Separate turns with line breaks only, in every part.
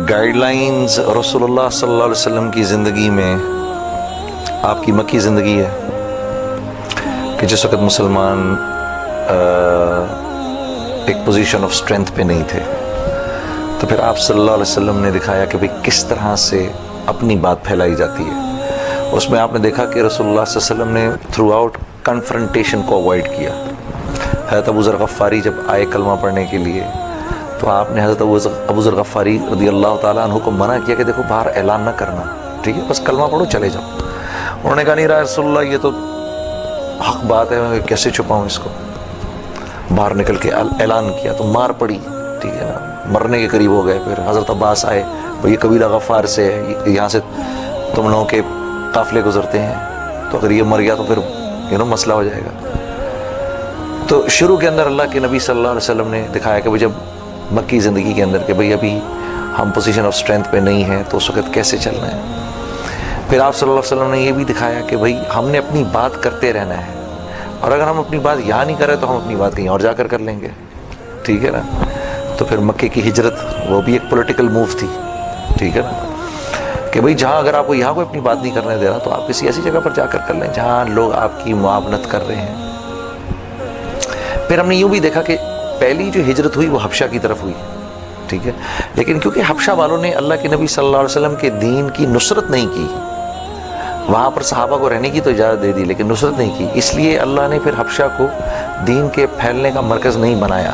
Guide lines رسول اللہ صلی اللہ علیہ وسلم کی زندگی میں آپ کی مکی زندگی ہے کہ جس وقت مسلمان ایک پوزیشن آف اسٹرینتھ پہ نہیں تھے، تو پھر آپ صلی اللہ علیہ وسلم نے دکھایا کہ بھئی کس طرح سے اپنی بات پھیلائی جاتی ہے۔ اس میں آپ نے دیکھا کہ رسول اللہ صلی اللہ علیہ وسلم نے تھرو آؤٹ کنفرنٹیشن کو اوائڈ کیا۔ حضرت ابو ذر غفاری جب آئے کلمہ پڑھنے کے لیے تو آپ نے حضرت ابو ذر غفاری رضی اللہ تعالیٰ عنہ کو منع کیا کہ دیکھو باہر اعلان نہ کرنا، ٹھیک ہے، بس کلمہ پڑھو چلے جاؤ۔ انہوں نے کہا نہیں رسول اللہ یہ تو حق بات ہے، میں کیسے چھپاؤں اس کو، باہر نکل کے اعلان کیا تو مار پڑی، ٹھیک ہے نا، مرنے کے قریب ہو گئے۔ پھر حضرت عباس آئے، یہ قبیلہ غفار سے ہے، یہاں سے تم لوگوں کے قافلے گزرتے ہیں، تو اگر یہ مر گیا تو پھر مسئلہ ہو جائے گا۔ تو شروع کے اندر اللہ کے نبی صلی اللہ علیہ وسلم نے دکھایا کہ جب مکی زندگی کے اندر کہ بھئی ابھی ہم پوزیشن آف اسٹرینتھ پہ نہیں ہیں تو اس وقت کیسے چلنا ہے۔ پھر آپ صلی اللہ علیہ وسلم نے یہ بھی دکھایا کہ بھئی ہم نے اپنی بات کرتے رہنا ہے، اور اگر ہم اپنی بات یہاں نہیں کریں تو ہم اپنی بات کہیں اور جا کر لیں گے، ٹھیک ہے نا۔ تو پھر مکے کی ہجرت وہ بھی ایک پولیٹیکل موو تھی، ٹھیک ہے نا، کہ بھئی جہاں اگر آپ کو یہاں کوئی اپنی بات نہیں کرنے دے رہا تو آپ کسی ایسی جگہ پر جا کر لیں جہاں لوگ آپ کی معاونت کر رہے ہیں۔ پھر ہم نے یوں بھی دیکھا کہ پہلی جو ہجرت ہوئی وہ حبشہ کی طرف ہوئی، ٹھیک ہے، لیکن کیونکہ حبشہ والوں نے اللہ کے نبی صلی اللہ علیہ وسلم کے دین کی نصرت نہیں کی، وہاں پر صحابہ کو رہنے کی تو اجازت دے دی لیکن نصرت نہیں کی، اس لیے اللہ نے پھر حبشہ کو دین کے پھیلنے کا مرکز نہیں بنایا۔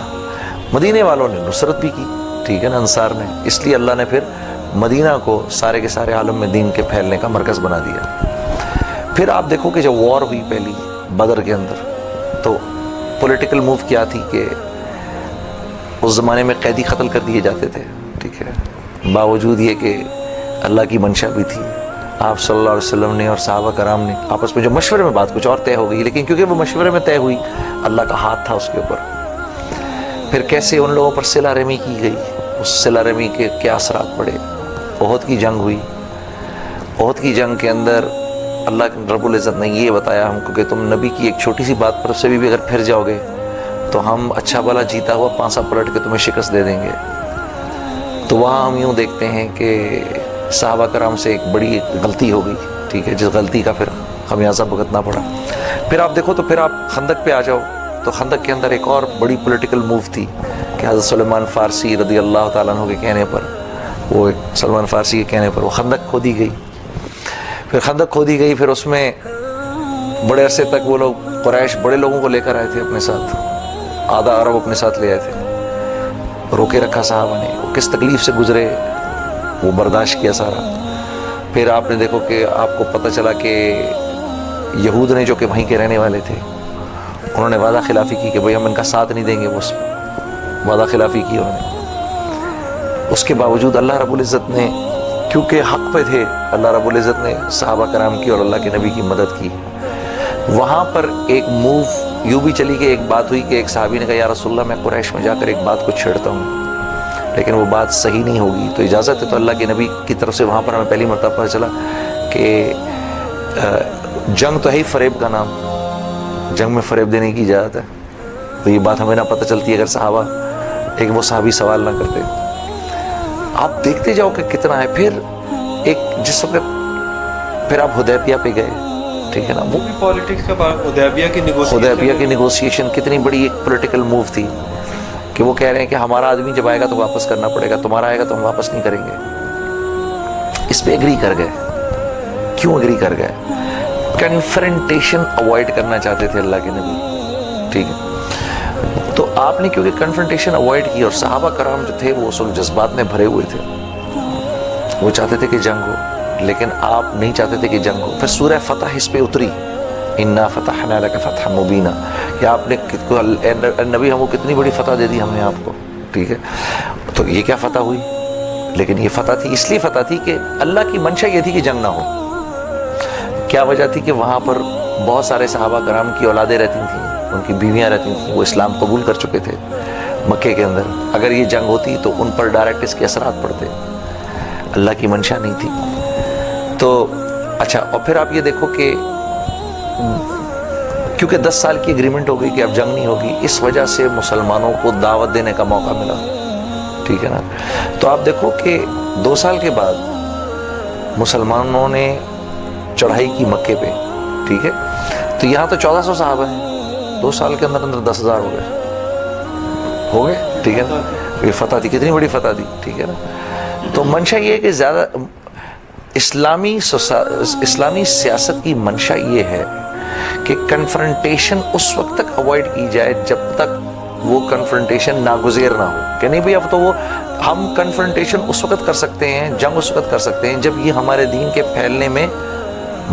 مدینے والوں نے نصرت بھی کی، ٹھیک ہے نا، انصار نے، اس لیے اللہ نے پھر مدینہ کو سارے کے سارے عالم میں دین کے پھیلنے کا مرکز بنا دیا۔ پھر آپ دیکھو کہ جب وار ہوئی پہلی بدر کے اندر تو پولیٹیکل موو کیا تھی کہ اس زمانے میں قیدی قتل کر دیے جاتے تھے، ٹھیک ہے، باوجود یہ کہ اللہ کی منشا بھی تھی، آپ صلی اللہ علیہ وسلم نے اور صحابہ کرام نے آپس میں جو مشورے میں بات کچھ اور طے ہو گئی، لیکن کیونکہ وہ مشورے میں طے ہوئی اللہ کا ہاتھ تھا اس کے اوپر۔ پھر کیسے ان لوگوں پر صلہ رحمی کی گئی، اس صلہ رحمی کے کیا اثرات پڑے۔ احد کی جنگ ہوئی، احد کی جنگ کے اندر اللہ رب العزت نے یہ بتایا ہم کو کہ تم نبی کی ایک چھوٹی سی بات پر سے بھی اگر پھر جاؤ گے تو ہم اچھا بھلا جیتا ہوا پانسا پلٹ کے تمہیں شکست دے دیں گے۔ تو وہاں ہم یوں دیکھتے ہیں کہ صحابہ کرام سے ایک بڑی غلطی ہو گئی، ٹھیک ہے، جس غلطی کا پھر خمیازہ بھگتنا پڑا۔ پھر آپ دیکھو تو پھر آپ خندق پہ آ جاؤ تو خندق کے اندر ایک اور بڑی پولیٹیکل موو تھی کہ حضرت سلمان فارسی رضی اللہ تعالیٰ عنہ کے کہنے پر، وہ سلمان فارسی کے کہنے پر وہ خندق کھودی گئی۔ پھر خندق کھودی گئی، پھر اس میں بڑے عرصے تک وہ لوگ قریش بڑے لوگوں کو لے کر آئے تھے اپنے ساتھ، آدھا عرب اپنے ساتھ لے آئے تھے، روکے رکھا صحابہ نے، وہ کس تکلیف سے گزرے وہ برداشت کیا سارا۔ پھر آپ نے دیکھو کہ آپ کو پتہ چلا کہ یہود نے جو کہ وہیں کے رہنے والے تھے انہوں نے وعدہ خلافی کی کہ بھئی ہم ان کا ساتھ نہیں دیں گے، وہ وعدہ خلافی کی انہوں نے۔ اس کے باوجود اللہ رب العزت نے کیونکہ حق پہ تھے، اللہ رب العزت نے صحابہ کرام کی اور اللہ کے نبی کی مدد کی۔ وہاں پر ایک موو یوں بھی چلی کہ ایک بات ہوئی کہ ایک صحابی نے کہا یا رسول اللہ میں قریش میں جا کر ایک بات کو چھیڑتا ہوں لیکن وہ بات صحیح نہیں ہوگی تو اجازت ہے؟ تو اللہ کے نبی کی طرف سے وہاں پر ہمیں پہلی مرتبہ پتہ چلا کہ جنگ تو ہے ہی فریب کا نام، جنگ میں فریب دینے کی اجازت ہے۔ تو یہ بات ہمیں نہ پتہ چلتی اگر صحابہ ایک وہ صحابی سوال نہ کرتے۔ آپ دیکھتے جاؤ کہ کتنا ہے۔ پھر ایک جس وقت پھر آپ حدیبیہ پہ گئے، ٹھیک ہے نا، وہ
پالیٹکس کا بات، حدیبیہ
کی نیگوسیشن کتنی بڑی ایک پولیٹیکل موو تھی کہ وہ کہہ رہے ہیں کہ ہمارا آدمی جب آئے گا تو واپس کرنا پڑے گا، تمہارا آئے گا تو ہم واپس نہیں کریں گے۔ اس پہ ایگری کر گئے۔ کیوں ایگری کر گئے؟ کنفرنٹیشن اوائڈ کرنا چاہتے تھے اللہ کے نبی، ٹھیک ہے۔ تو آپ نے کیونکہ کنفرنٹیشن اوائڈ کی اور صحابہ کرام جو تھے وہ اصل جذبات میں بھرے ہوئے تھے، وہ چاہتے تھے کہ جنگ ہو لیکن آپ نہیں چاہتے تھے کہ جنگ ہو۔ پھر سورہ فتح اس پہ اتری، انا فتحنا لک فتحا مبینا، کہ آپ نے نبی ہم کو کتنی بڑی فتح دے دی ہم نے آپ کو، ٹھیک ہے۔ تو یہ کیا فتح ہوئی؟ لیکن یہ فتح تھی، اس لیے فتح تھی کہ اللہ کی منشا یہ تھی کہ جنگ نہ ہو۔ کیا وجہ تھی کہ وہاں پر بہت سارے صحابہ کرام کی اولادیں رہتی تھیں، ان کی بیویاں رہتی تھیں، وہ اسلام قبول کر چکے تھے مکے کے اندر۔ اگر یہ جنگ ہوتی تو ان پر ڈائریکٹ اس کے اثرات پڑتے، اللہ کی منشا نہیں تھی۔ تو اچھا، اور پھر آپ یہ دیکھو کہ کیونکہ 10 سال کی اگریمنٹ ہو گئی کہ اب جنگ نہیں ہوگی، اس وجہ سے مسلمانوں کو دعوت دینے کا موقع ملا، ٹھیک ہے نا. تو آپ دیکھو کہ 2 سال کے بعد مسلمانوں نے چڑھائی کی مکے پہ, ٹھیک ہے, تو یہاں تو 1400 صحابہ ہیں, 2 سال کے اندر اندر 10,000 ہو گئے, ٹھیک ہے نا. یہ فتح تھی, کتنی بڑی فتح تھی, ٹھیک ہے نا. تو منشا یہ ہے کہ زیادہ اسلامی سیاست کی منشا یہ ہے کہ کنفرنٹیشن اس وقت تک اوائڈ کی جائے جب تک وہ کنفرنٹیشن ناگزیر نہ ہو, کہ نہیں بھئی اب تو وہ ہم کنفرنٹیشن اس وقت کر سکتے ہیں, جنگ اس وقت کر سکتے ہیں جب یہ ہمارے دین کے پھیلنے میں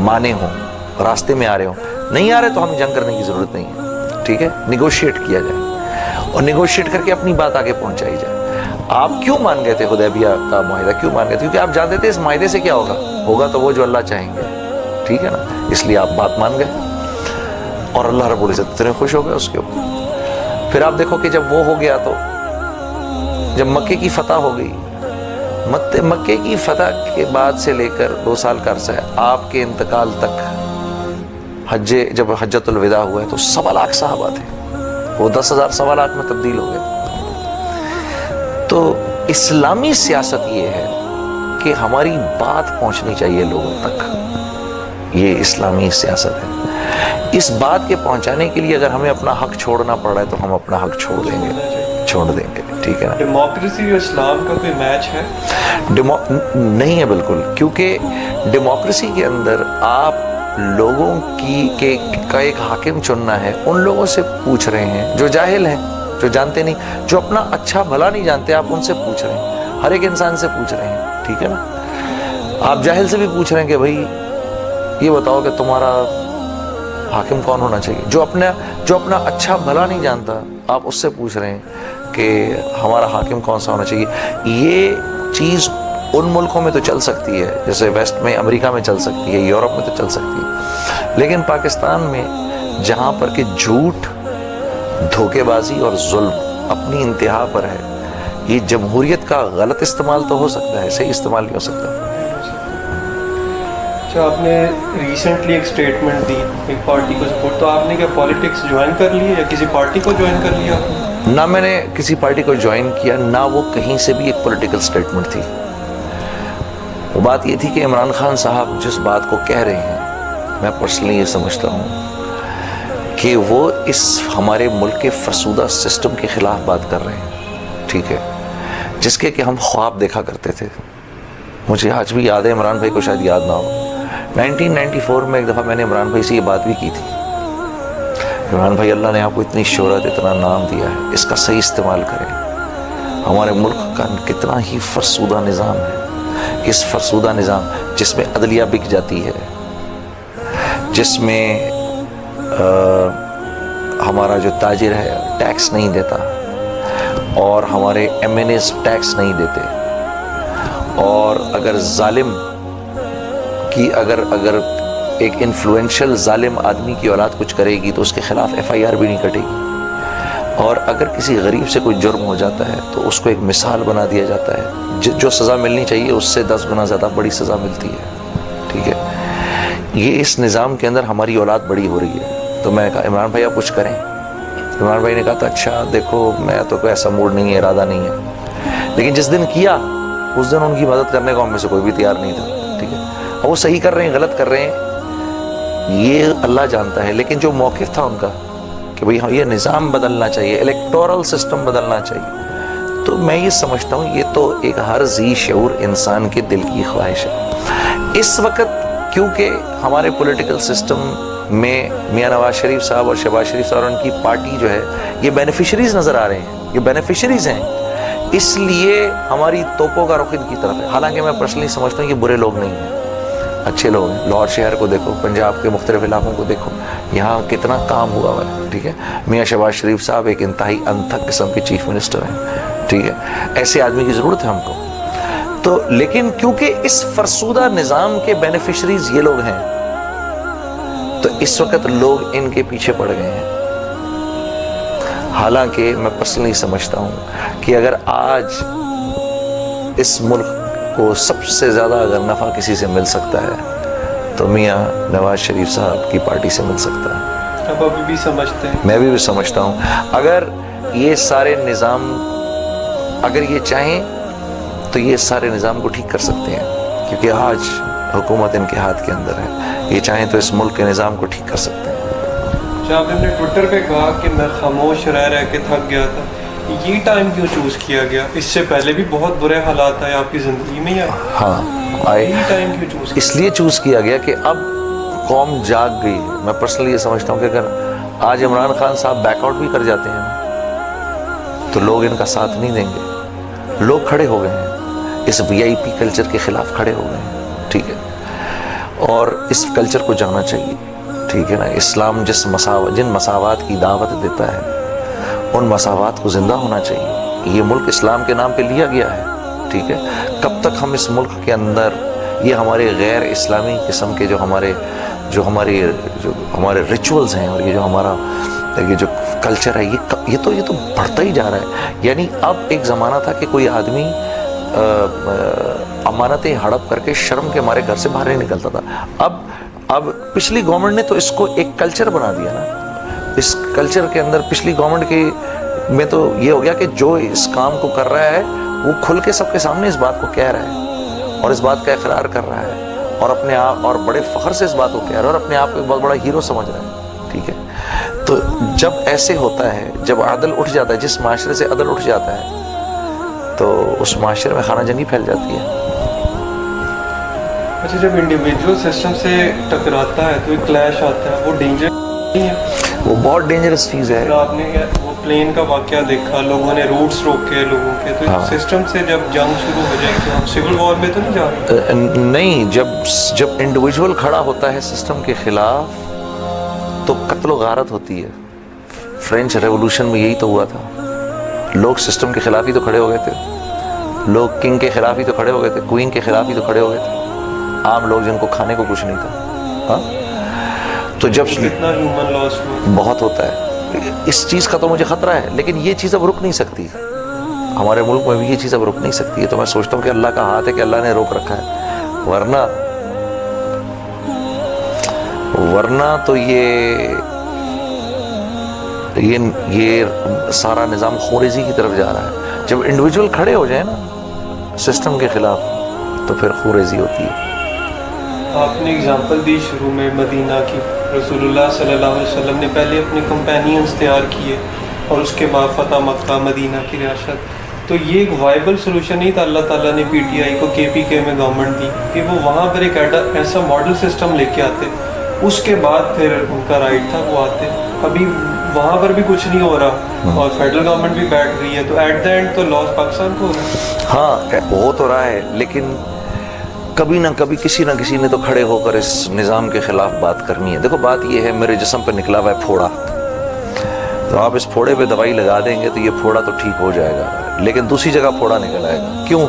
مانے ہوں, راستے میں آ رہے ہوں. نہیں آ رہے تو ہمیں جنگ کرنے کی ضرورت نہیں ہے, ٹھیک ہے. نیگوشیٹ کیا جائے اور نیگوشیٹ کر کے اپنی بات آگے پہنچائی جائے. آپ کیوں مان گئے تھے حدیبیہ کا معاہدہ, کیوں مان گئے تھے؟ کیونکہ آپ جانتے تھے اس معاہدے سے کیا ہوگا تو وہ جو اللہ چاہیں گے, ٹھیک ہے نا. اس لیے آپ بات مان گئے اور اللہ رب العزت اتنے خوش ہو گئے اس کے اوپر. پھر آپ دیکھو کہ جب وہ ہو گیا تو جب مکے کی فتح ہو گئی, مکے کی فتح کے بعد سے لے کر 2 سال کا عرصہ ہے, آپ کے انتقال تک جب حجۃ الوداع ہوا ہے تو 1.25 لاکھ صحابہ تھے, وہ 10,000 1.25 لاکھ میں تبدیل ہو گئے. تو اسلامی سیاست یہ ہے کہ ہماری بات پہنچنی چاہیے لوگوں تک, یہ اسلامی سیاست ہے. اس بات کے پہنچانے کے لیے اگر ہمیں اپنا حق چھوڑنا پڑ رہا ہے تو ہم اپنا حق چھوڑ دیں گے, ٹھیک ہے نا.
ڈیموکریسی اور اسلام کا کوئی میچ ہے؟
نہیں ہے بالکل, کیونکہ ڈیموکریسی کے اندر آپ لوگوں کا ایک حاکم چننا ہے, ان لوگوں سے پوچھ رہے ہیں جو جاہل ہیں, جو جانتے نہیں, جو اپنا اچھا بھلا نہیں جانتے, آپ ان سے پوچھ رہے ہیں, ہر ایک انسان سے پوچھ رہے ہیں, ٹھیک ہے نا. آپ جاہل سے بھی پوچھ رہے ہیں کہ بھائی یہ بتاؤ کہ تمہارا حاکم کون ہونا چاہیے. جو اپنا اچھا بھلا نہیں جانتا, آپ اس سے پوچھ رہے ہیں کہ ہمارا حاکم کون سا ہونا چاہیے. یہ چیز ان ملکوں میں تو چل سکتی ہے, جیسے ویسٹ میں, امریکہ میں چل سکتی ہے, یورپ میں تو چل سکتی ہے, لیکن پاکستان میں جہاں پر کہ جھوٹ, دھوکے بازی اور ظلم اپنی انتہا پر ہے, یہ جمہوریت کا غلط استعمال تو ہو سکتا ہے, صحیح استعمال نہیں ہو سکتا.
اچھا, آپ نے ریسنٹلی ایک اسٹیٹمنٹ دی ایک پارٹی کو سپورٹ, تو آپ نے کیا پالیٹکس جوائن کر لی یا کسی پارٹی کو جوائن کر لیا آپ نے؟
نہ میں نے کسی پارٹی کو جوائن کیا, نہ وہ کہیں سے بھی ایک پولیٹیکل اسٹیٹمنٹ تھی. وہ بات یہ تھی کہ عمران خان صاحب جس بات کو کہہ رہے ہیں, میں پرسنلی یہ سمجھتا ہوں کہ وہ اس ہمارے ملک کے فرسودہ سسٹم کے خلاف بات کر رہے ہیں, ٹھیک ہے, جس کے کہ ہم خواب دیکھا کرتے تھے. مجھے آج بھی یاد ہے, عمران بھائی کو شاید یاد نہ ہو, 1994 میں ایک دفعہ میں نے عمران بھائی سے یہ بات بھی کی تھی, عمران بھائی اللہ نے آپ کو اتنی شہرت, اتنا نام دیا ہے, اس کا صحیح استعمال کریں. ہمارے ملک کا کتنا ہی فرسودہ نظام ہے, اس فرسودہ نظام جس میں عدلیہ بک جاتی ہے, جس میں ہمارا جو تاجر ہے ٹیکس نہیں دیتا, اور ہمارے ایم این ایز ٹیکس نہیں دیتے, اور اگر ظالم کی اگر ایک انفلوئنشل ظالم آدمی کی اولاد کچھ کرے گی تو اس کے خلاف ایف آئی آر بھی نہیں کٹے گی, اور اگر کسی غریب سے کوئی جرم ہو جاتا ہے تو اس کو ایک مثال بنا دیا جاتا ہے, جو سزا ملنی چاہیے اس سے 10 گنا زیادہ بڑی سزا ملتی ہے, ٹھیک ہے. یہ اس نظام کے اندر ہماری اولاد بڑی ہو رہی ہے. تو میں نے کہا عمران بھائی آپ کچھ کریں. عمران بھائی نے کہا تھا اچھا دیکھو میں تو کوئی ایسا موڈ نہیں ہے, ارادہ نہیں ہے, لیکن جس دن کیا اس دن ان کی مدد کرنے کو ہم میں سے کوئی بھی تیار نہیں تھا, ٹھیک ہے. اور وہ صحیح کر رہے ہیں, غلط کر رہے ہیں, یہ اللہ جانتا ہے, لیکن جو موقف تھا ان کا کہ بھئی یہ نظام بدلنا چاہیے, الیکٹورل سسٹم بدلنا چاہیے, تو میں یہ سمجھتا ہوں یہ تو ایک ہر ذی شعور انسان کے دل کی خواہش ہے. اس وقت کیونکہ ہمارے پولیٹیکل سسٹم میں میاں نواز شریف صاحب اور شہباز شریف صاحب اور ان کی پارٹی جو ہے یہ بینیفیشریز نظر آ رہے ہیں, یہ بینیفیشریز ہیں, اس لیے ہماری توپوں کا رخ ان کی طرف ہے. حالانکہ میں پرسنلی سمجھتا ہوں یہ برے لوگ نہیں ہیں, اچھے لوگ ہیں. لاہور شہر کو دیکھو, پنجاب کے مختلف علاقوں کو دیکھو, یہاں کتنا کام ہوا ہوا ہے, ٹھیک ہے. میاں شہباز شریف صاحب ایک انتہائی انتھک قسم کے چیف منسٹر ہیں, ٹھیک ہے. ایسے آدمی کی ضرورت ہے ہم کو. تو لیکن کیونکہ اس فرسودہ نظام کے بینیفیشریز یہ لوگ ہیں تو اس وقت لوگ ان کے پیچھے پڑ گئے ہیں. حالانکہ میں پرسنلی سمجھتا ہوں کہ اگر آج اس ملک کو سب سے زیادہ اگر نفع کسی سے مل سکتا ہے تو میاں نواز شریف صاحب کی پارٹی سے مل سکتا ہے.
اب ابھی بھی سمجھتے ہیں,
میں بھی سمجھتا ہوں. اگر یہ سارے نظام اگر یہ چاہیں تو یہ سارے نظام کو ٹھیک کر سکتے ہیں، کیونکہ آج حکومت ان کے ہاتھ کے اندر ہے، یہ چاہیں تو اس ملک کے نظام کو ٹھیک کر سکتے ہیں۔
جب آپ نے ٹویٹر پہ کہا کہ میں خاموش رہ کے تھک گیا تھا، یہ ٹائم کیوں چوز کیا گیا؟ اس سے پہلے بھی بہت برے حالات آئے آپ کی زندگی میں، یا
ہاں آئے،
یہ ٹائم کیوں چوز کیا؟
اس لیے چوز کیا گیا کہ اب قوم جاگ گئی۔ میں پرسنلی یہ سمجھتا ہوں کہ اگر آج عمران خان صاحب بیک آؤٹ بھی کر جاتے ہیں تو لوگ ان کا ساتھ نہیں دیں گے، لوگ کھڑے ہو گئے ہیں، اس وی آئی پی کلچر کے خلاف کھڑے ہو گئے ہیں، ٹھیک ہے، اور اس کلچر کو جانا چاہیے، ٹھیک ہے نا۔ اسلام جن مساوات کی دعوت دیتا ہے ان مساوات کو زندہ ہونا چاہیے۔ یہ ملک اسلام کے نام پہ لیا گیا ہے، ٹھیک ہے۔ کب تک ہم اس ملک کے اندر یہ ہمارے غیر اسلامی قسم کے جو ہمارے ریچولز ہیں اور یہ جو ہمارا یہ جو کلچر ہے یہ تو بڑھتا ہی جا رہا ہے۔ یعنی اب ایک زمانہ تھا کہ کوئی آدمی امانتیں ہڑپ کر کے شرم کے مارے گھر سے باہر نہیں نکلتا تھا، اب پچھلی گورنمنٹ نے تو اس کو ایک کلچر بنا دیا نا۔ اس کلچر کے اندر پچھلی گورنمنٹ میں تو یہ ہو گیا کہ جو اس کام کو کر رہا ہے وہ کھل کے سب کے سامنے اس بات کو کہہ رہا ہے اور اس بات کا اقرار کر رہا ہے اور اپنے آپ اور بڑے فخر سے اس بات کو کہہ رہا ہے اور اپنے آپ کو ایک بہت بڑا ہیرو سمجھ رہا ہے، ٹھیک ہے۔ تو جب ایسے ہوتا ہے، جب عدل اٹھ جاتا ہے، جس معاشرے سے عدل اٹھ جاتا ہے تو اس معاشرے میں خانہ جنگی پھیل جاتی ہے۔
اچھا، جب انڈیویجول سسٹم سے ٹکراتا ہے تو ایک کلیش آتا ہے، وہ ڈینجر نہیں ہے؟
وہ بہت ڈینجرس چیز ہے۔
آپ نے وہ پلین کا واقعہ دیکھا، لوگوں نے روٹس روکے لوگوں کے، تو سسٹم سے جب جنگ شروع ہو جائے تو ہم سول وار میں تو نہیں جا رہے؟
نہیں، جب انڈیویجول کھڑا ہوتا ہے سسٹم کے خلاف تو قتل و غارت ہوتی ہے۔ فرینچ ریولوشن میں یہی تو ہوا تھا، لوگ سسٹم کے خلاف ہی تو کھڑے ہو گئے تھے، لوگ کنگ کے خلاف ہی تو کھڑے ہو گئے تھے، کوئین کے خلاف ہی تو کھڑے ہو گئے تھے، عام لوگ جن کو کھانے کو کچھ نہیں تھا۔ ہاں، تو جب
کتنا ہیومن لاس
بہت ہوتا ہے، اس چیز کا تو مجھے خطرہ ہے، لیکن یہ چیز اب رک نہیں سکتی، ہمارے ملک میں بھی یہ چیز اب رک نہیں سکتی ہے۔ تو میں سوچتا ہوں کہ اللہ کا ہاتھ ہے کہ اللہ نے روک رکھا ہے، ورنہ تو یہ سارا نظام خوریزی کی طرف جا رہا ہے۔ جب انڈیویجول کھڑے ہو جائیں نا سسٹم کے خلاف تو پھر خوریزی ہوتی ہے۔
آپ نے اگزامپل دی شروع میں مدینہ کی، رسول اللہ صلی اللہ علیہ وسلم نے پہلے اپنے کمپینینز تیار کیے اور اس کے بعد فتح مکہ مدینہ کی ریاست، تو یہ ایک وائبل سلوشن نہیں تھا۔ اللہ تعالیٰ نے پی ٹی آئی کو KPK میں گورنمنٹ دی کہ وہ وہاں پر ایک ایسا ماڈل سسٹم لے کے آتے، اس کے بعد پھر ان کا رائٹ تھا وہ آتے۔ ابھی وہاں پر بھی کچھ نہیں ہو رہا اور فیڈرل گورنمنٹ بھی بیٹھ رہی ہے، تو ایٹ دا اینڈ تو لاس پاکستان کو ہو رہا ہے۔
ہاں ہو تو رہا ہے، لیکن کبھی نہ کبھی کسی نہ کسی نے تو کھڑے ہو کر اس نظام کے خلاف بات کرنی ہے۔ دیکھو بات یہ ہے، میرے جسم پہ نکلا ہوا ہے پھوڑا، تو آپ اس پھوڑے پہ دوائی لگا دیں گے تو یہ پھوڑا تو ٹھیک ہو جائے گا، لیکن دوسری جگہ پھوڑا نکل آئے گا۔ کیوں؟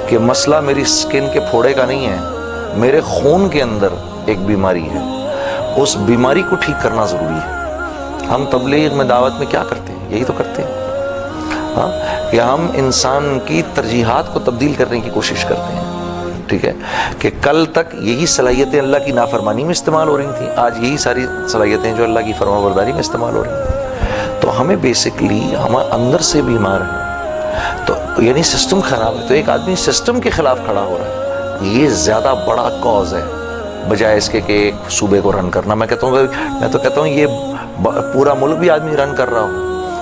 کہ مسئلہ میری سکن کے پھوڑے کا نہیں ہے، میرے خون کے اندر ایک بیماری ہے، اس بیماری کو ٹھیک کرنا ضروری ہے۔ ہم تبلیغ میں دعوت میں کیا کرتے ہیں؟ یہی تو کرتے ہیں، ہاں، کہ ہم انسان کی ترجیحات کو تبدیل کرنے کی کوشش کرتے ہیں، ٹھیک ہے، کہ کل تک یہی صلاحیتیں اللہ کی نافرمانی میں استعمال ہو رہی تھیں، آج یہی ساری صلاحیتیں جو اللہ کی فرما برداری میں استعمال ہو رہی ہیں۔ تو ہمیں بیسکلی ہم اندر سے بیمار ہیں، تو یعنی سسٹم خراب ہے، تو ایک آدمی سسٹم کے خلاف کھڑا ہو رہا ہے، یہ زیادہ بڑا کاز ہے بجائے اس کے کہ ایک صوبے کو رن کرنا۔ میں تو کہتا ہوں یہ پورا ملک بھی آدمی رن کر رہا ہو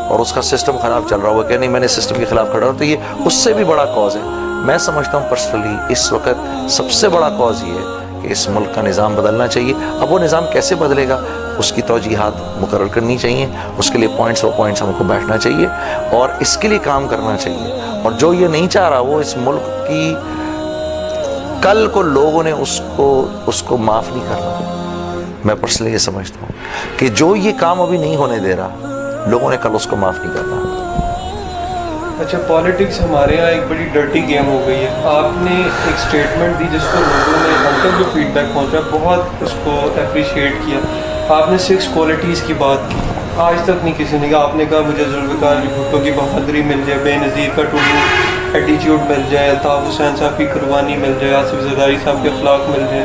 اور اس کا سسٹم خراب چل رہا ہوا کہ نہیں میں نے سسٹم کے خلاف کھڑا ہوں، تو یہ اس سے بھی بڑا کاز ہے۔ میں سمجھتا ہوں پرسنلی اس وقت سب سے بڑا کاز یہ ہے کہ اس ملک کا نظام بدلنا چاہیے۔ اب وہ نظام کیسے بدلے گا اس کی توجیحات مقرر کرنی چاہیے، اس کے لیے پوائنٹس ہم کو بیٹھنا چاہیے اور اس کے لیے کام کرنا چاہیے۔ اور جو یہ نہیں چاہ رہا وہ اس ملک کی کل کو لوگوں نے اس کو معاف نہیں کرنا۔ میں پرسنلی یہ سمجھتا ہوں کہ جو یہ کام ابھی نہیں ہونے دے رہا لوگوں نے کل اس کو معاف نہیں کرنا۔
اچھا، پالیٹکس ہمارے یہاں ایک بڑی ڈرٹی گیم ہو گئی ہے۔ آپ نے ایک سٹیٹمنٹ دی جس کو لوگوں نے ہم تک جو فیڈ بیک پہنچا بہت اس کو اپریشیٹ کیا۔ آپ نے 6 کوالٹیز کی بات کی، آج تک نہیں کسی نے کہا۔ آپ نے کہا مجھے ذوالفقار علی بھٹو کی بہادری مل جائے، بے نظیر کا ٹوٹو ایٹیچیوڈ مل جائے، الطاف حسین صاحب کی قربانی مل جائے، آصف زرداری صاحب کے اخلاق مل جائے،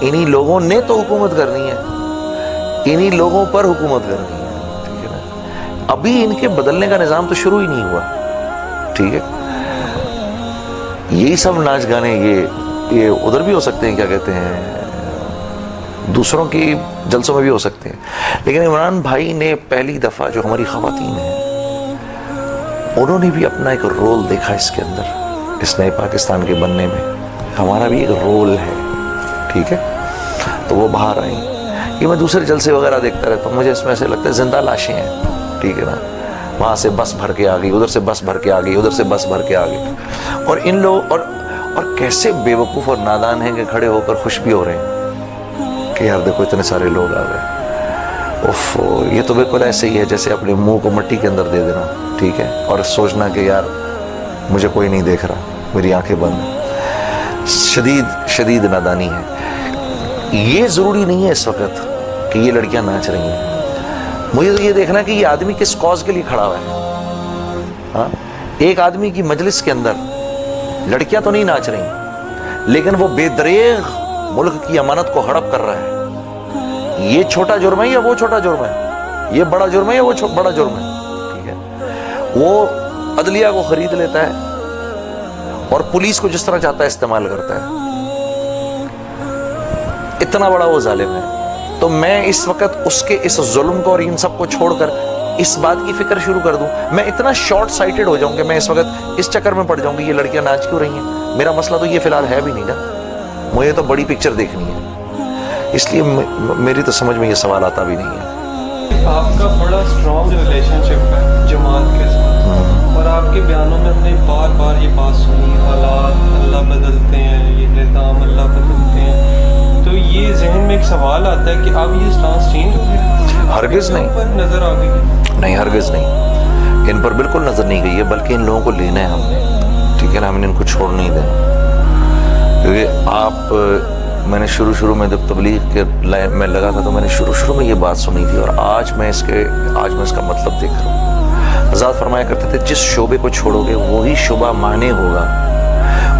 انہی لوگوں نے تو حکومت کرنی ہے, انہی لوگوں پر حکومت کرنی ہے, ٹھیک ہے نا. ابھی ان کے بدلنے کا نظام تو شروع ہی نہیں ہوا, ٹھیک ہے. یہی سب ناچ گانے یہ ادھر بھی ہو سکتے ہیں, کیا کہتے ہیں, دوسروں کی جلسوں میں بھی ہو سکتے ہیں, لیکن عمران بھائی نے پہلی دفعہ جو ہماری خواتین ہیں انہوں نے بھی اپنا ایک رول دیکھا اس کے اندر, اس نئے پاکستان کے بننے میں ہمارا بھی ایک رول ہے, ٹھیک ہے. تو وہ باہر آئیں. یہ میں دوسرے جلسے وغیرہ دیکھتا رہتا ہوں, مجھے اس میں ایسے لگتا ہے زندہ لاشیں ہیں, ٹھیک ہے نا. وہاں سے بس بھر کے آ گئی, ادھر سے بس بھر کے آ گئی, ادھر سے بس بھر کے آ گئی, اور ان لوگ اور کیسے بے وقوف اور نادان ہیں کہ کھڑے ہو کر خوش بھی ہو رہے ہیں کہ یار دیکھو اتنے سارے لوگ آ گئے. اوف, یہ تو بالکل ایسے ہی ہے جیسے اپنے منہ کو مٹی کے اندر دے دینا, ٹھیک ہے, اور سوچنا کہ یار مجھے کوئی نہیں دیکھ رہا, میری آنکھیں بند. شدید نادانی ہے. یہ ضروری نہیں ہے اس وقت کہ یہ لڑکیاں ناچ رہی ہیں. مجھے تو یہ دیکھنا کہ یہ آدمی کس کاز کے لیے کھڑا ہوا ہے. ہاں, ایک آدمی کی مجلس کے اندر لڑکیاں تو نہیں ناچ رہی, لیکن وہ بے دریغ ملک کی امانت کو ہڑپ کر رہا ہے. یہ چھوٹا جرم ہے یا وہ چھوٹا جرم ہے, یہ بڑا جرم ہے یا وہ بڑا جرم ہے, ٹھیک ہے. وہ عدلیہ کو خرید لیتا ہے اور پولیس کو جس طرح چاہتا ہے استعمال کرتا ہے. اتنا بڑا وہ ظالم ہے. تو میں اس وقت اس کے اس ظلم کو اور ان سب کو چھوڑ کر اس بات کی فکر شروع کر دوں, میں اتنا شارٹ سائٹڈ ہو جاؤں کہ میں اس وقت اس چکر میں پڑ جاؤں کہ یہ لڑکیاں ناچ کیوں رہی ہیں. میرا مسئلہ تو یہ فی الحال ہے بھی نہیں نا, مجھے تو بڑی پکچر دیکھنی ہے, اس لیے میری تو سمجھ میں یہ سوال آتا بھی نہیں ہے.
آپ کا بڑا اسٹرانگ ریلیشن شپ ہے جماعت کے ساتھ, اور آپ کے بیانوں میں ہم نے بار بار یہ بات سنی, حالات اللہ بدلتے ہیں, یہ نظام اللہ بدلتے ہیں. تو یہ ذہن میں ایک سوال آتا ہے کہ اب یہ سٹانس چینج ہو گیا,
ہرگز نہیں,
پر نظر آ گئی
نہیں, ہرگز نہیں, ان پر بالکل نظر نہیں گئی ہے, بلکہ ان لوگوں کو لینا ہے ہم نے, ٹھیک ہے نا. ہم نے ان کو چھوڑ نہیں دینا, کیونکہ آپ, میں نے شروع میں جب تبلیغ کے لائن میں لگا تھا تو میں نے شروع میں یہ بات سنی تھی, اور آج میں اس کا مطلب دیکھ رہا ہوں. حضرت فرمایا کرتے تھے جس شعبے کو چھوڑو گے وہی شعبہ مانے ہوگا,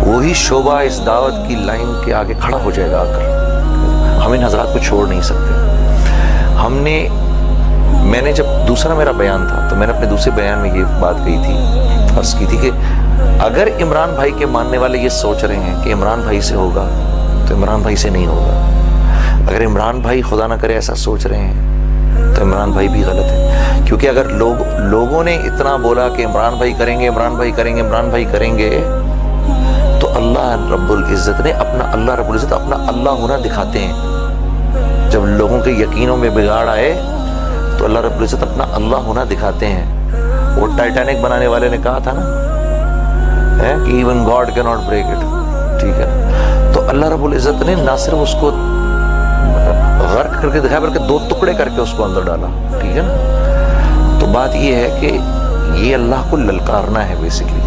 وہی شعبہ اس دعوت کی لائن کے آگے کھڑا ہو جائے گا آ کر. ہم ان حضرات کو چھوڑ نہیں سکتے. میں نے جب دوسرا میرا بیان تھا تو میں نے اپنے دوسرے بیان میں یہ بات کہی تھی, عرض کی تھی کہ اگر عمران بھائی کے ماننے والے یہ سوچ رہے ہیں کہ عمران بھائی سے ہوگا تو عمران بھائی سے نہیں ہوگا. اگر عمران بھائی خدا نہ کرے ایسا سوچ رہے ہیں تو عمران بھائی بھی غلط ہے. کیونکہ اگر لوگوں نے اتنا بولا کہ عمران بھائی کریں گے, عمران بھائی کریں گے, عمران بھائی کریں گے, تو اللہ رب العزت اپنا اللہ ہونا دکھاتے ہیں. جب لوگوں کے یقینوں میں بگاڑ آئے تو اللہ رب العزت اپنا اللہ ہونا دکھاتے ہیں. وہ ٹائٹینک بنانے والے نے کہا تھا نا کہ ایون گاڈ کی ناٹ بریک اٹ, ٹھیک ہے. تو اللہ رب العزت نے نہ صرف اس کو غرق کر کے دکھایا بلکہ 2 ٹکڑے کر کے اس کو اندر ڈالا, ٹھیک ہے نا. تو بات یہ ہے کہ یہ اللہ کو للکارنا ہے بیسیکلی,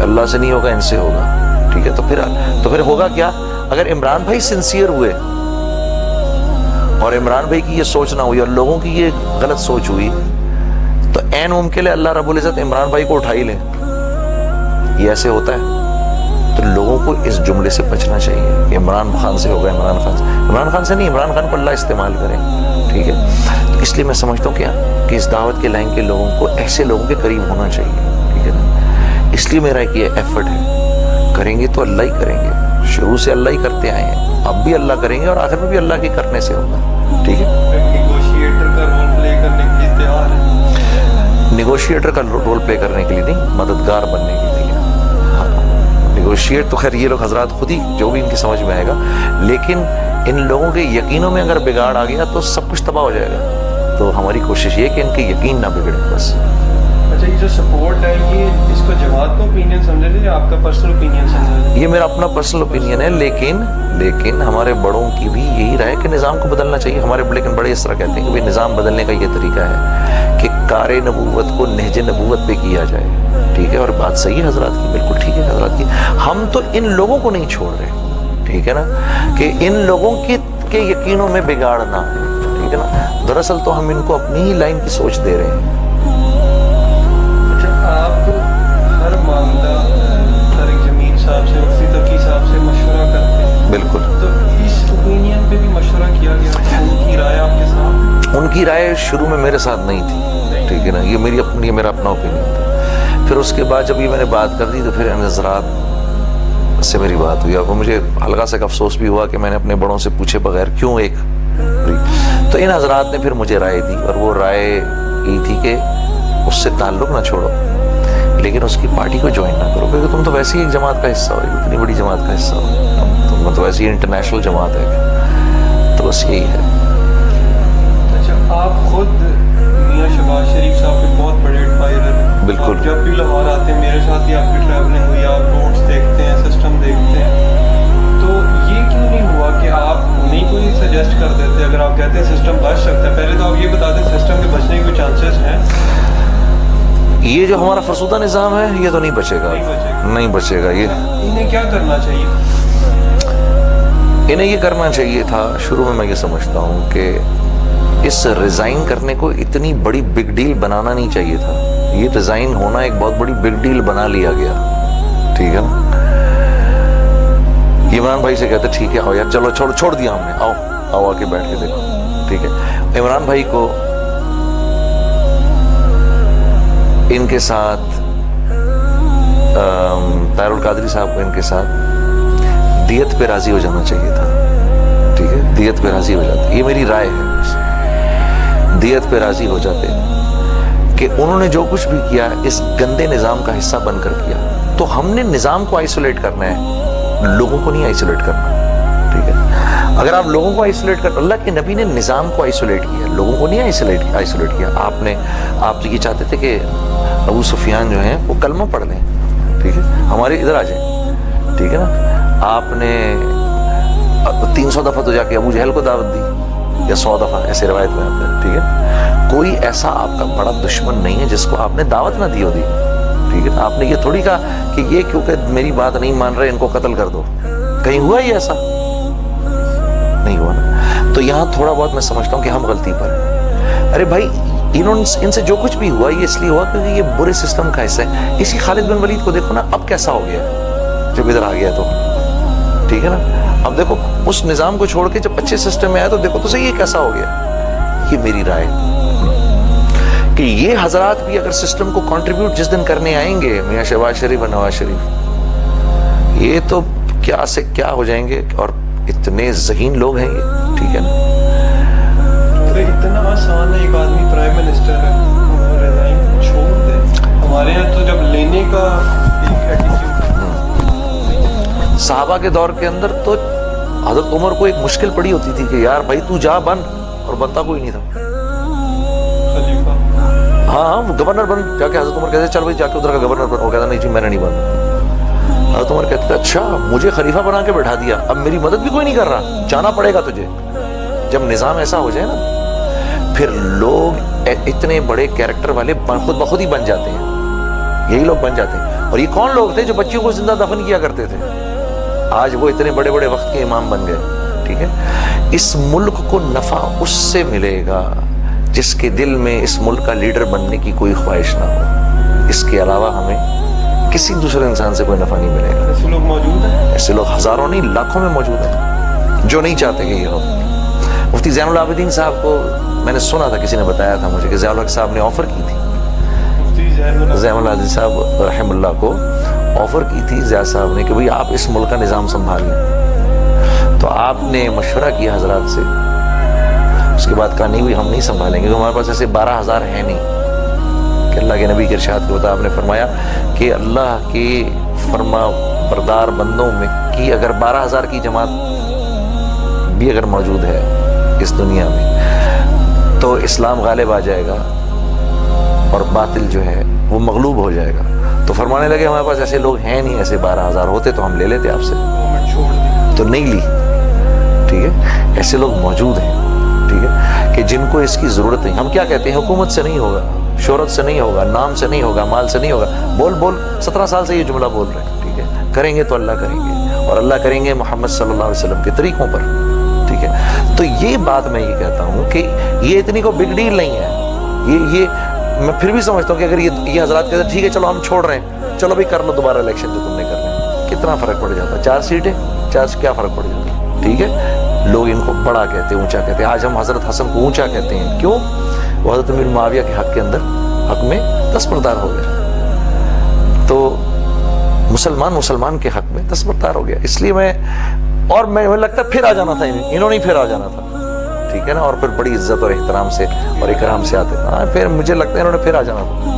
اللہ سے نہیں ہوگا ان سے ہوگا, ٹھیک ہے. تو پھر ہوگا کیا, اگر عمران بھائی سنسیئر ہوئے اور عمران بھائی کی یہ سوچ نہ ہوئی اور لوگوں کی یہ غلط سوچ ہوئی تو عین ممکن ہے اللہ رب العزت عمران بھائی کو اٹھا ہی لیں. یہ ایسے ہوتا ہے. تو لوگوں کو اس جملے سے بچنا چاہیے کہ عمران خان سے ہوگا, عمران خان سے نہیں, عمران خان کو اللہ استعمال کرے, ٹھیک ہے. تو اس لیے میں سمجھتا ہوں کہ اس دعوت کے لائن کے لوگوں کو ایسے لوگوں کے قریب ہونا چاہیے, ٹھیک ہے نا. اس لیے میرا یہ ایفرٹ ہے, کریں گے تو اللہ ہی کریں گے, شروع سے اللہ ہی کرتے آئے ہیں, اب بھی اللہ کریں گے اور آخر میں بھی اللہ کے کرنے سے ہوگا, ٹھیک ہے.
نیگوشیٹر کا رول پلے کرنے کے لیے تیار ہے,
نیگوشیٹر کا رول پلے کرنے کے لیے نہیں, مددگار بننے کے لیے. نیگوشیٹ تو خیر یہ لوگ حضرات خود ہی جو بھی ان کی سمجھ میں آئے گا, لیکن ان لوگوں کے یقینوں میں اگر بگاڑ آ گیا تو سب کچھ تباہ ہو جائے گا. تو ہماری کوشش یہ کہ ان کے یقین نہ بگڑے بس.
اچھا, یہ جو سپورٹ ہے یہ اس کو جماعت کا اوپینین سمجھا جائے یا آپ کا پرسنل اوپینین سمجھا جائے؟
یہ میرا اپنا پرسنل اوپینین ہے, لیکن ہمارے بڑوں کی بھی یہی رائے کہ نظام کو بدلنا چاہیے. ہمارے لیکن بڑے اس طرح کہتے ہیں کہ بھائی نظام بدلنے کا یہ طریقہ ہے کہ کار نبوت کو نہج نبوت پہ کیا جائے, ٹھیک ہے. اور بات صحیح ہے حضرات کی, بالکل ٹھیک ہے حضرات کی. ہم تو ان لوگوں کو نہیں چھوڑ رہے, ٹھیک ہے نا, کہ ان لوگوں کے یقینوں میں بگاڑ نہ ہے, ٹھیک ہے نا. دراصل تو ہم ان کو اپنی ہی لائن کی سوچ دے رہے ہیں.
اچھا, آپ ہر معاملہ طارق جمیل صاحب سے, مفتی تقی صاحب سے مشورہ کرتے ہیں؟
بالکل.
تو
یہ رائے شروع میں میرے ساتھ نہیں تھی، ٹھیک ہے نا، یہ میرا اپنا اوپینین تھا. پھر اس کے بعد جب یہ میں نے بات کر دی تو پھر ان حضرات سے میری بات ہوئی، اور مجھے ہلکا سا افسوس بھی ہوا کہ میں نے اپنے بڑوں سے پوچھے بغیر کیوں ایک. تو ان حضرات نے پھر مجھے رائے دی، اور وہ رائے یہ تھی کہ اس سے تعلق نہ چھوڑو لیکن اس کی پارٹی کو جوائن نہ کرو، کیونکہ تم تو ویسے ہی ایک جماعت کا حصہ ہو، اتنی بڑی جماعت کا حصہ ہو، تم تو ویسے ہی انٹرنیشنل جماعت ہے. تو بس یہی ہے.
اچھا، آپ خود میاں شہباز شریف صاحب کے بہت بڑے ایڈمائرر ہیں.
بالکل.
آپ جب بھی لاہور آتے ہیں، میرے ساتھ ہی آپ کی ٹریولنگ ہوئی، آپ روڈس دیکھتے ہیں، سسٹم دیکھتے ہیں، تو یہ کیوں نہیں ہوا کہ آپ نہیں کوئی سجیسٹ کر دیتے؟ اگر آپ کہتے ہیں سسٹم بچ سکتا ہے، پہلے تو آپ یہ بتا دیں سسٹم کے بچنے کے کوئی چانسز ہیں؟
یہ جو ہمارا فرسودہ نظام ہے یہ تو نہیں بچے گا، نہیں بچے گا. یہ
انہیں کیا کرنا چاہیے؟
انہیں یہ کرنا چاہیے تھا، شروع میں یہ سمجھتا ہوں کہ اس ریزائن کرنے کو اتنی بڑی بگ ڈیل بنانا نہیں چاہیے تھا. یہ ریزائن ہونا ایک بہت بڑی بگ ڈیل بنا لیا گیا، ٹھیک ہے نا. عمران بھائی سے کہتے ٹھیک ہے آؤ یار، چلو چھوڑ دیا ہم نے، آؤ آ کے بیٹھ کے دیکھو، ٹھیک ہے. عمران بھائی کو ان کے ساتھ طاہر القادری صاحب کو ان کے ساتھ دیت پہ راضی ہو جانا چاہیے تھا، ٹھیک ہے. دیت پہ راضی ہو جاتے، یہ میری رائے ہے، دیت پہ راضی ہو جاتے کہ انہوں نے جو کچھ بھی کیا اس گندے نظام کا حصہ بن کر کیا. تو ہم نے نظام کو آئسولیٹ کرنا ہے، لوگوں کو نہیں آئسولیٹ کرنا، ٹھیک ہے. اگر آپ لوگوں کو آئسولیٹ کر، اللہ کے نبی نے نظام کو آئسولیٹ کیا، لوگوں کو نہیں آئسولیٹ کیا. آپ تو یہ چاہتے تھے کہ ابو سفیان جو ہیں وہ کلمہ پڑھ لیں، ٹھیک ہے، ہمارے ادھر آ جائیں، ٹھیک ہے نا. آپ نے 300 دفعہ تو جا کے ابو جہل کو دعوت دی، یا 100 دفعہ، ایسے روایت میں آپ نے، ٹھیک ہے. کوئی ایسا آپ کا بڑا دشمن نہیں ہے جس کو آپ نے دعوت نہ دی ہوتی، ٹھیک ہے. آپ نے یہ تھوڑی کہا کہ یہ کیونکہ میری بات نہیں مان رہے ان کو قتل کر دو. کہیں ہوا یہ ایسا؟ نہیں ہوا نا. تو یہاں تھوڑا بہت میں سمجھتا ہوں کہ ہم غلطی پر ہیں. ارے بھائی ان سے جو کچھ بھی ہوا یہ اس لیے ہوا کیونکہ یہ برے سسٹم کا حصہ ہے. اسی خالد بن ولید کو دیکھو نا اب کیسا ہو گیا جب ادھر آ گیا تو، ٹھیک ہے نا. اب دیکھو اس نظام کو چھوڑ کے جب اچھے سسٹم میں آیا تو دیکھو تو صحیح یہ کیسا ہو گیا. یہ میری رائے کہ یہ حضرات بھی اگر سسٹم کو کنٹریبیوٹ جس دن کرنے آئیں گے، میاں شہباز شریف اور نواز شریف، یہ تو کیا سے کیا ہو جائیں گے. اور اتنے ذہین لوگ ہیں یہ، ٹھیک ہے نا.
اتنا آسان ہے، ایک آدمی پرائم منسٹر ہے، وہ ریزائن چھوڑ دے. ہمارے یہاں تو جب لینے کا ایک ایٹیٹیوڈ،
صحابہ کے دور کے اندر تو حضرت عمر کو ایک مشکل پڑی ہوتی تھی کہ یار بھائی تو جا بن، اور بنتا کوئی نہیں تھا.
خلیفہ،
ہاں گورنر بن، جا کے حضرت عمر کہتے چل بھائی جا کے ادھر کا گورنر بن. وہ کہتا نہیں جی میں نے نہیں بننا. حضرت عمر کہتے اچھا مجھے خلیفہ بنا کے بٹھا دیا، اب میری مدد بھی کوئی نہیں کر رہا، جانا پڑے گا تجھے. جب نظام ایسا ہو جائے نا پھر لوگ اتنے بڑے کیریکٹر والے خود بخود ہی بن جاتے ہیں. یہی لوگ بن جاتے ہیں. اور یہ کون لوگ تھے جو بچیوں کو زندہ دفن کیا کرتے تھے؟ آج وہ اتنے بڑے بڑے وقت کے امام بن گئے، ٹھیک ہے. اس ملک کو نفع اس سے ملے گا جس کے دل میں اس ملک کا لیڈر بننے کی کوئی خواہش نہ ہو. اس کے علاوہ ہمیں کسی دوسرے انسان سے کوئی نفع نہیں ملے گا.
ایسے لوگ موجود ہیں،
ایسے لوگ ہزاروں نہیں لاکھوں میں موجود ہیں جو نہیں چاہتے کہ یہ ہو. مفتی زین العابدین صاحب کو میں نے سنا تھا، کسی نے بتایا تھا مجھے کہ ضیاء الحق صاحب نے آفر کی تھی، زین العابدین صاحب رحم اللہ کو آفر کی تھی ضیاء صاحب نے کہ بھئی آپ اس ملک کا نظام سنبھال لیں. تو آپ نے مشورہ کیا حضرات سے، اس کے بعد کہا نہیں بھی ہم نہیں سنبھالیں گے، ہمارے پاس ایسے 12,000 ہیں نہیں. کہ اللہ کے نبی کے ارشاد کے مطابق آپ نے فرمایا کہ اللہ کے فرما بردار بندوں میں کی اگر 12,000 کی جماعت بھی اگر موجود ہے اس دنیا میں تو اسلام غالب آ جائے گا اور باطل جو ہے وہ مغلوب ہو جائے گا. تو فرمانے لگے ہمارے پاس ایسے لوگ ہیں نہیں، ایسے 12,000 ہوتے تو ہم لے لیتے آپ سے، تو نہیں لی، ٹھیک ہے. ایسے لوگ موجود ہیں، ٹھیک ہے، کہ جن کو اس کی ضرورت نہیں. ہم کیا کہتے ہیں حکومت سے نہیں ہوگا، شہرت سے نہیں ہوگا، نام سے نہیں ہوگا، مال سے نہیں ہوگا. بول 17 سال سے یہ جملہ بول رہے ہیں، ٹھیک ہے. کریں گے تو اللہ کریں گے، اور اللہ کریں گے محمد صلی اللہ علیہ وسلم کے طریقوں پر، ٹھیک ہے. تو یہ بات میں یہ کہتا ہوں کہ یہ اتنی کوئی بگ ڈیل نہیں ہے. یہ میں پھر بھی سمجھتا ہوں کہ اگر یہ حضرات کہتے ہیں ٹھیک ہے چلو ہم چھوڑ رہے ہیں، چلو بھی کر لو دوبارہ الیکشن جو تم نے کرنا ہے، کتنا فرق پڑ جاتا ہے؟ 4 سیٹیں، 4 سے کیا فرق پڑ جاتا ہے، ٹھیک ہے. لوگ ان کو بڑا کہتے ہیں، اونچا کہتے ہیں. آج ہم حضرت حسن کو اونچا کہتے ہیں. کیوں؟ وہ حضرت امیر معاویہ کے حق کے اندر حق میں دستبردار ہو گئے. تو مسلمان کے حق میں دستبردار ہو گیا. اس لیے مجھے لگتا ہے پھر آ جانا تھا، انہوں نے پھر آ جانا تھا. ٹھیک ہے نا. اور پھر بڑی عزت اور احترام سے اور اکرام سے آتے. ہاں پھر مجھے لگتا ہے انہوں نے پھر آ جانا تھا.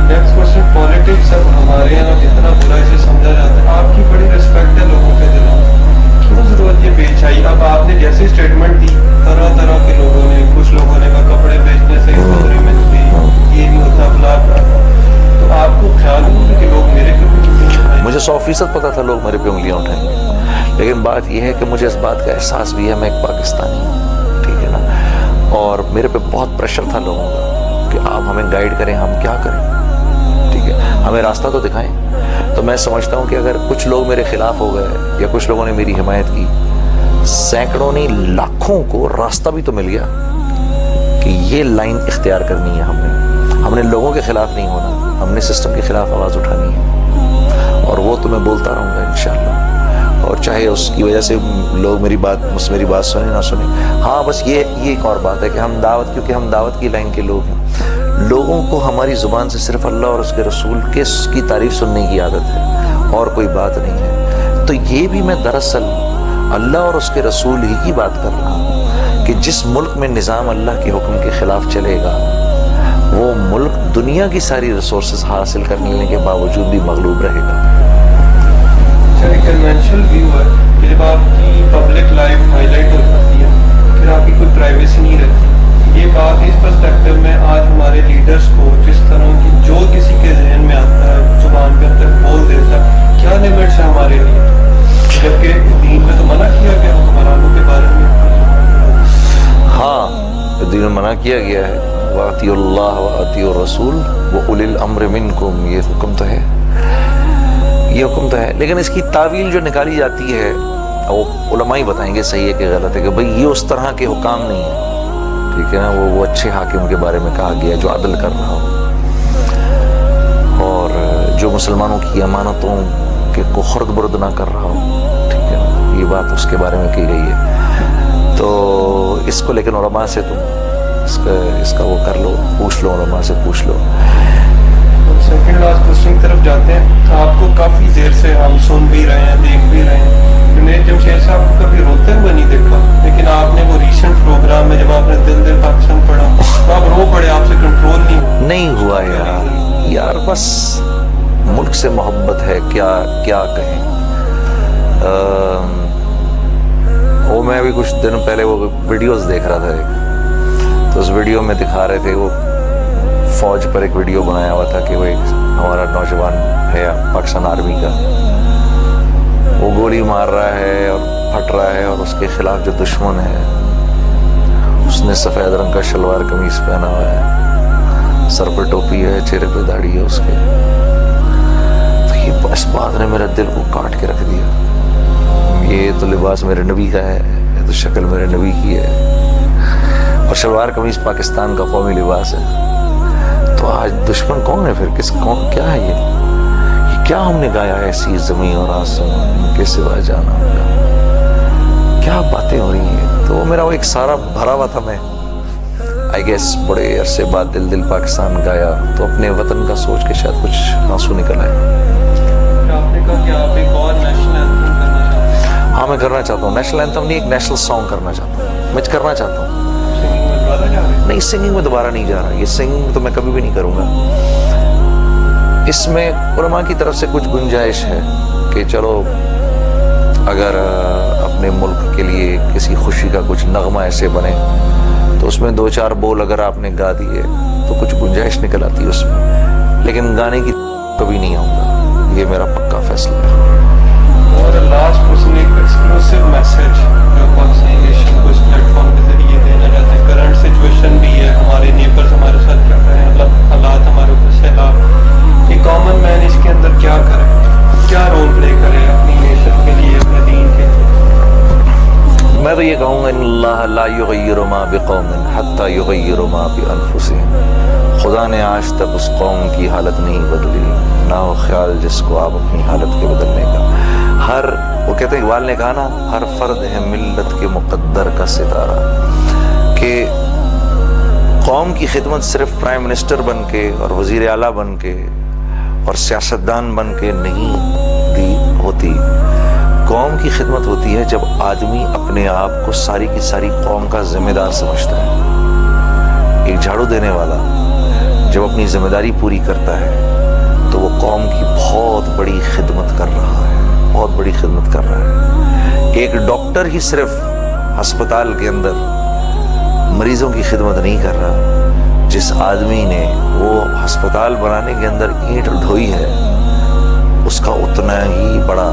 نیکسٹ کوسچن، پالیٹکس اب ہمارے یہاں جتنا برا اسے سمجھا جاتا ہے، آپ کی بڑی رسپیکٹ ہے لوگوں کے دلوں میں، کیوں ضرورت یہ پیش آئی؟ اب آپ نے جیسی اسٹیٹمنٹ دی، طرح کے لوگوں نے، کچھ لوگوں نے کہا کپڑے بیچنے سے اگریمنٹ دی، یہ نہیں ہوتا بلا بلا. تو آپ کو خیال نہیں کہ لوگ میرے پہ انگلیاں اٹھائیں؟
مجھے 100% پتا تھا لوگ میرے پہ انگلیاں اٹھائیں گے، لیکن بات یہ ہے کہ مجھے اس بات کا احساس بھی ہے میں ایک پاکستانی ہوں. ٹھیک ہے نا. اور میرے پہ بہت پریشر تھا لوگوں کا کہ آپ ہمیں گائیڈ کریں، ہم کیا کریں. ٹھیک ہے، ہمیں راستہ تو دکھائیں. تو میں سمجھتا ہوں کہ اگر کچھ لوگ میرے خلاف ہو گئے یا کچھ لوگوں نے میری حمایت کی، سینکڑوں نہیں لاکھوں کو راستہ بھی تو مل گیا کہ یہ لائن اختیار کرنی ہے. ہم نے لوگوں کے خلاف نہیں ہونا، ہم نے سسٹم کے خلاف آواز اٹھانی ہے. اور وہ تو میں بولتا رہوں گا انشاءاللہ. اور چاہے اس کی وجہ سے لوگ میری بات سنیں نہ سنیں. ہاں بس یہ ایک اور بات ہے کہ کیونکہ ہم دعوت کی لائن کے لوگ ہیں، لوگوں کو ہماری زبان سے صرف اللہ اور اس کے رسول کی تعریف سننے کی عادت ہے، اور کوئی بات نہیں ہے. تو یہ بھی میں دراصل اللہ اور اس کے رسول ہی کی بات کر رہا ہوں کہ جس ملک میں نظام اللہ کے حکم کے خلاف چلے گا، وہ ملک دنیا کی ساری ریسورسز حاصل کرنے کے باوجود بھی مغلوب رہے گا.
ایک کنونشنل ویو ہے کہ جب آپ کی پبلک لائف ہائی لائٹ ہو جاتی ہے پھر آپ کی کوئی پرائیویسی نہیں رہتی. یہ بات اس پرسپیکٹو میں آج ہمارے لیڈرز کو جس طرح کی جو کسی کے ذہن میں آتا ہے زبان پہ تک بول دیتا ہے، کیا لیمٹس ہیں ہمارے لیے؟ جبکہ دین میں تو منع کیا گیا حکمرانوں کے بارے میں.
ہاں دین میں منع کیا گیا ہے، وَأَطِيعُوا اللَّهَ وَأَطِيعُوا الرَّسُولَ وَأُولِي الْأَمْرِ مِنْكُمْ. یہ حکم تو ہے، لیکن اس کی تعویل جو نکالی جاتی ہے وہ علماء ہی بتائیں گے صحیح ہے کہ غلط ہے، کہ بھئی یہ اس طرح کے حکام نہیں ہیں. ٹھیک ہے نا. وہ اچھے حاکم کے بارے میں کہا گیا جو عدل کر رہا ہو اور جو مسلمانوں کی امانتوں کو خرد برد نہ کر رہا ہو. ٹھیک ہے نا. یہ بات اس کے بارے میں کی گئی ہے. تو اس کو لیکن علماء سے تم اس کا وہ کر لو، پوچھ لو، علماء سے پوچھ لو.
سیکنڈ لاسٹ کوسچن کی طرف جاتے ہیں. آپ کو کافی دیر سے ہم سن بھی رہے ہیں، دیکھ بھی رہے ہیں. میں جمشید صاحب کو کبھی روتے ہوئے نہیں دیکھا، لیکن آپ نے وہ ریسنٹ پروگرام میں جب آپ نے دل پاکستان پڑھا تو آپ رو پڑے، آپ سے کنٹرول نہیں
ہوا یار. بس ملک سے محبت ہے، کیا کہیں. وہ میں ابھی کچھ دن پہلے وہ ویڈیوز دیکھ رہا تھا ایک، تو اس ویڈیو میں دکھا رہے تھے وہ فوج پر ایک ویڈیو بنایا ہوا تھا کہ وہ ایک ہمارا نوجوان ہے پاکستان آرمی کا، وہ گولی مار رہا ہے اور پھٹ رہا ہے، اور اس کے خلاف جو دشمن ہے اس نے سفید رنگ کا شلوار قمیص پہنا ہوا ہے، سر پر ٹوپی ہے، چہرے پہ داڑھی ہے اس کے. تو یہ اس بات نے میرے دل کو کاٹ کے رکھ دیا. یہ تو لباس میرے نبی کا ہے، یہ تو شکل میرے نبی کی ہے، اور شلوار قمیص پاکستان کا قومی لباس ہے. تو آج دشمن کون ہے پھر؟ کیا ہے یہ کیا ہم نے گایا ایسی زمین اور آسمان ان کے سوا جانا ہوگا؟ کیا باتیں ہو رہی ہیں. تو میرا وہ ایک سارا بھرا ہوا تھا. میں آئی گیس بڑے عرصے بعد دل پاکستان گایا تو اپنے وطن کا سوچ کے شاید کچھ آنسو نکل آئے.
آپ نے کہا کہ آپ ایک اور نیشنل اینتھم کرنا چاہتے ہیں.
ہاں میں کرنا چاہتا ہوں. نیشنل اینتھم نہیں، ایک نیشنل سانگ کرنا چاہتا ہوں. میں کرنا چاہتا ہوں. نہیں، سنگنگ میں دوبارہ نہیں جا رہا. یہ سنگنگ تو میں کبھی بھی نہیں کروں گا. اس میں علماء کی طرف سے کچھ گنجائش ہے کہ چلو اگر اپنے ملک کے لیے کسی خوشی کا کچھ نغمہ ایسے بنے تو اس میں 2-4 بول اگر آپ نے گا دیے تو کچھ گنجائش نکل آتی ہے اس میں، لیکن گانے کی کبھی نہیں آؤں گا. یہ میرا پکا فیصلہ ہے.
اور لاسٹ کوسچن، ایک ایکسکلوسیو میسج جو پاکستانی نیشن کو اس پلیٹ فارم کے ذریعے دینا چاہتے ہیں. کرنٹ سچویشن بھی ہے، ہمارے نیبرز ہمارے ساتھ کیا کر رہے ہیں، حالات ہمارے اوپر سیلاب. ایک کامن مین اس کے اندر کیا کرے، کیا رول پلے کرے اپنی نیشن کے لیے، اپنے دین کے لیے؟
میں تو یہ کہوں گا ان اللہ لا یغیر ما بقوم حتی یغیر ما بانفسہم. خدا نے آج تک اس قوم کی حالت نہیں بدلی، نہ ہو خیال جس کو آپ اپنی حالت کے بدلنے کا. ہر وہ کہتے ہیں اقبال نے کہا نا ہر فرد ہے ملت کے مقدر کا ستارہ، کہ قوم کی خدمت صرف پرائم منسٹر بن کے اور وزیر اعلیٰ بن کے اور سیاستدان بن کے نہیں ہوتی. قوم کی خدمت ہوتی ہے جب آدمی اپنے آپ کو ساری کی ساری قوم کا ذمہ دار سمجھتا ہے. ایک جھاڑو دینے والا جب اپنی ذمہ داری پوری کرتا ہے تو وہ قوم کی بہت بڑی خدمت کر رہا ہے، بہت بڑی خدمت کر رہا ہے. ایک ڈاکٹر ہی صرف ہسپتال کے اندر مریضوں کی خدمت نہیں کر رہا، جس آدمی نے وہ ہسپتال بنانے کے اندر اینٹ ڈھوئی ہے اس کا اتنا ہی بڑا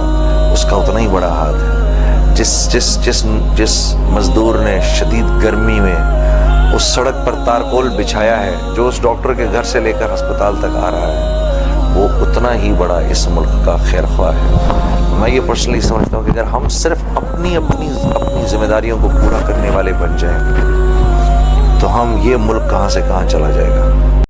ہاتھ ہے. جس مزدور نے شدید گرمی میں اس سڑک پر تارکول بچھایا ہے جو اس ڈاکٹر کے گھر سے لے کر ہسپتال تک آ رہا ہے، وہ اتنا ہی بڑا اس ملک کا خیر خواہ ہے. میں یہ پرسنلی سمجھتا ہوں کہ اگر ہم صرف اپنی ذمہ داریوں کو پورا کرنے والے بن جائیں تو ہم یہ ملک کہاں سے کہاں چلا جائے گا.